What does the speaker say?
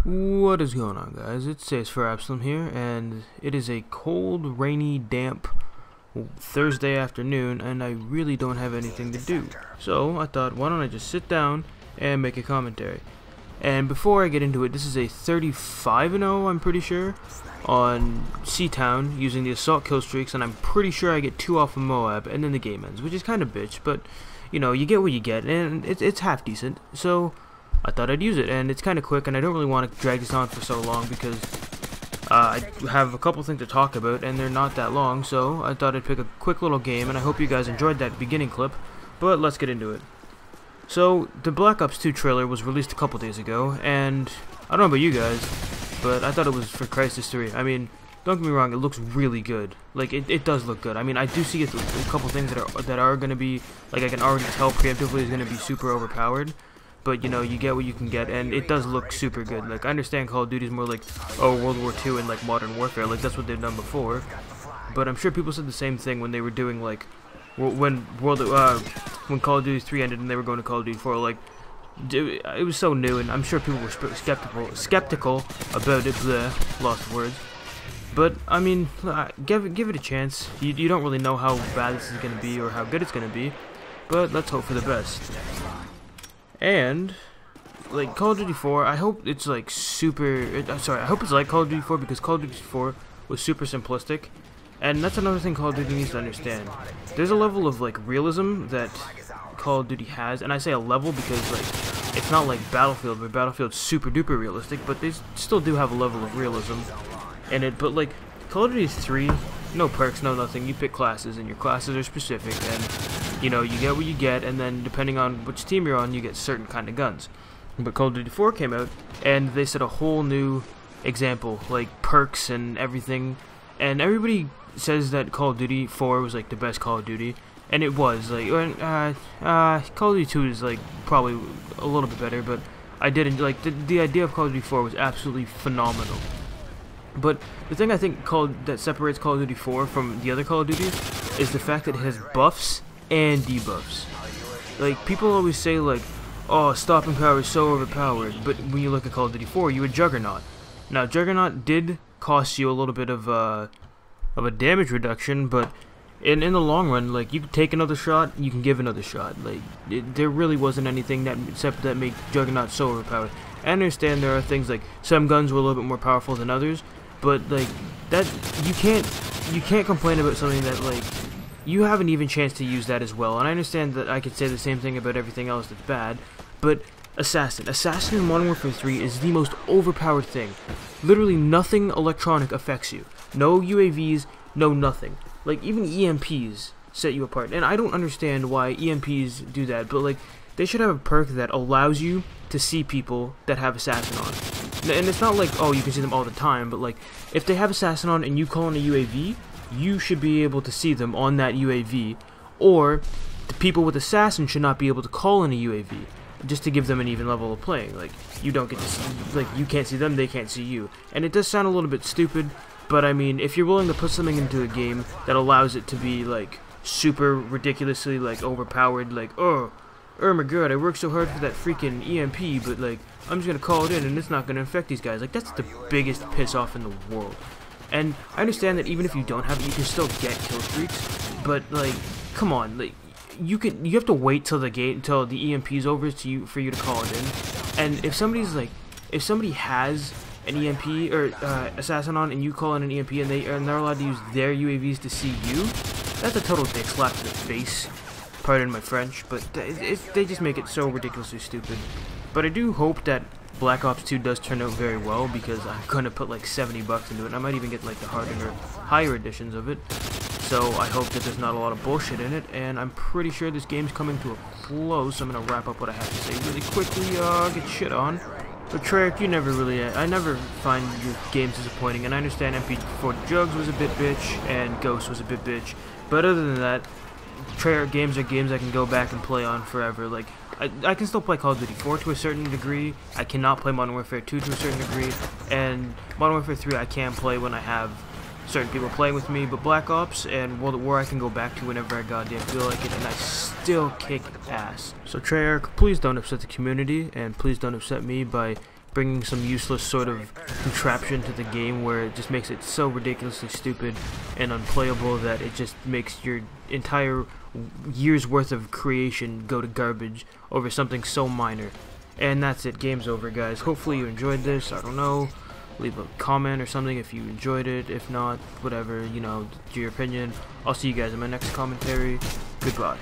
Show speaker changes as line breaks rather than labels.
What is going on, guys? It's Says for Absalom here, and it is a cold, rainy, damp Thursday afternoon, and I really don't have anything to do. So I thought, why don't I just sit down and make a commentary? And before I get into it, this is a 35-0, I'm pretty sure, on Seatown using the assault kill streaks, and I'm pretty sure I get 2 off of Moab, and then the game ends, which is kind of bitch, but you know, you get what you get, and it's half decent. So I thought I'd use it, and it's kind of quick, and I don't really want to drag this on for so long because I have a couple things to talk about, and they're not that long, so I thought I'd pick a quick little game, and I hope you guys enjoyed that beginning clip, but let's get into it. So, the Black Ops 2 trailer was released a couple days ago, and I don't know about you guys, but I thought it was for Crisis 3. I mean, don't get me wrong, it looks really good. Like, it does look good. I mean, I do see a couple things that are going to be, like, I can already tell preemptively is going to be super overpowered. But, you know, you get what you can get, and it does look super good. Like, I understand Call of Duty is more like, oh, World War II and, like, Modern Warfare. Like, that's what they've done before. But I'm sure people said the same thing when they were doing, like, when Call of Duty 3 ended and they were going to Call of Duty 4. Like, it was so new, and I'm sure people were skeptical about it. Bleh, lost words. But, I mean, give it a chance. You don't really know how bad this is going to be or how good it's going to be. But let's hope for the best. And, like, Call of Duty 4, I hope it's, like, I hope it's like Call of Duty 4 because Call of Duty 4 was super simplistic. And that's another thing Call of Duty needs to understand. There's a level of, like, realism that Call of Duty has, and I say a level because, like, it's not like Battlefield, where Battlefield's super duper realistic, but they still do have a level of realism in it. But, like, Call of Duty 3, no perks, no nothing, you pick classes, and your classes are specific, and you know, you get what you get, and then depending on which team you're on, you get certain kind of guns. But Call of Duty 4 came out, and they set a whole new example, like perks and everything, and everybody says that Call of Duty 4 was like the best Call of Duty, and it was. Like, Call of Duty 2 is like probably a little bit better, but I didn't like the idea of Call of Duty 4 was absolutely phenomenal. But the thing I think that separates Call of Duty 4 from the other Call of Duties is the fact that it has buffs and debuffs. Like, people always say, like, oh, stopping power is so overpowered, but when you look at Call of Duty 4, you had Juggernaut. Now, Juggernaut did cost you a little bit of a damage reduction, but in the long run, like, you can take another shot, you can give another shot. Like, there really wasn't anything except that made Juggernaut so overpowered. I understand there are things like some guns were a little bit more powerful than others, but, like, that you can't complain about something that, like, you have an even chance to use that as well. And I understand that I could say the same thing about everything else that's bad, but Assassin in Modern Warfare 3 is the most overpowered thing. Literally nothing electronic affects you. No UAVs, no nothing. Like, even EMPs set you apart. And I don't understand why EMPs do that, but, like, they should have a perk that allows you to see people that have Assassin on. And it's not like, oh, you can see them all the time, but, like, if they have Assassin on and you call in a UAV, you should be able to see them on that UAV, or the people with Assassin should not be able to call in a UAV, just to give them an even level of playing. Like, you don't get to see, like, you can't see them, they can't see you. And it does sound a little bit stupid, but I mean, if you're willing to put something into a game that allows it to be, like, super ridiculously, like, overpowered, like, oh my god, I worked so hard for that freaking EMP, but, like, I'm just gonna call it in and it's not gonna affect these guys. Like, that's the biggest piss off in the world. And I understand that even if you don't have it, you can still get kill streaks, but, like, come on, like, you have to wait till the EMP is over for you to call it in. And if somebody has an EMP or Assassin on and you call in an EMP and they're allowed to use their UAVs to see you, that's a total dick slap to the face. Pardon my French, but they just make it so ridiculously stupid. But I do hope that Black Ops 2 does turn out very well because I'm gonna put like $70 into it. And I might even get like the harder or higher editions of it. So I hope that there's not a lot of bullshit in it, and I'm pretty sure this game's coming to a close. I'm gonna wrap up what I have to say really quickly. Get shit on. But Treyarch, you never really, I never find your games disappointing, and I understand MP4 Jugs was a bit bitch, and Ghost was a bit bitch, but other than that, Treyarch games are games I can go back and play on forever. Like, I can still play Call of Duty 4 to a certain degree, I cannot play Modern Warfare 2 to a certain degree, and Modern Warfare 3 I can play when I have certain people playing with me, but Black Ops and World at War I can go back to whenever I goddamn feel like it, and I still kick ass. So Treyarch, please don't upset the community, and please don't upset me by bringing some useless sort of contraption to the game where it just makes it so ridiculously stupid and unplayable that it just makes your entire year's worth of creation go to garbage over something so minor. And that's it, game's over, guys. Hopefully you enjoyed this. I don't know, leave a comment or something if you enjoyed it. If not, whatever, you know, do your opinion. I'll see you guys in my next commentary. Goodbye.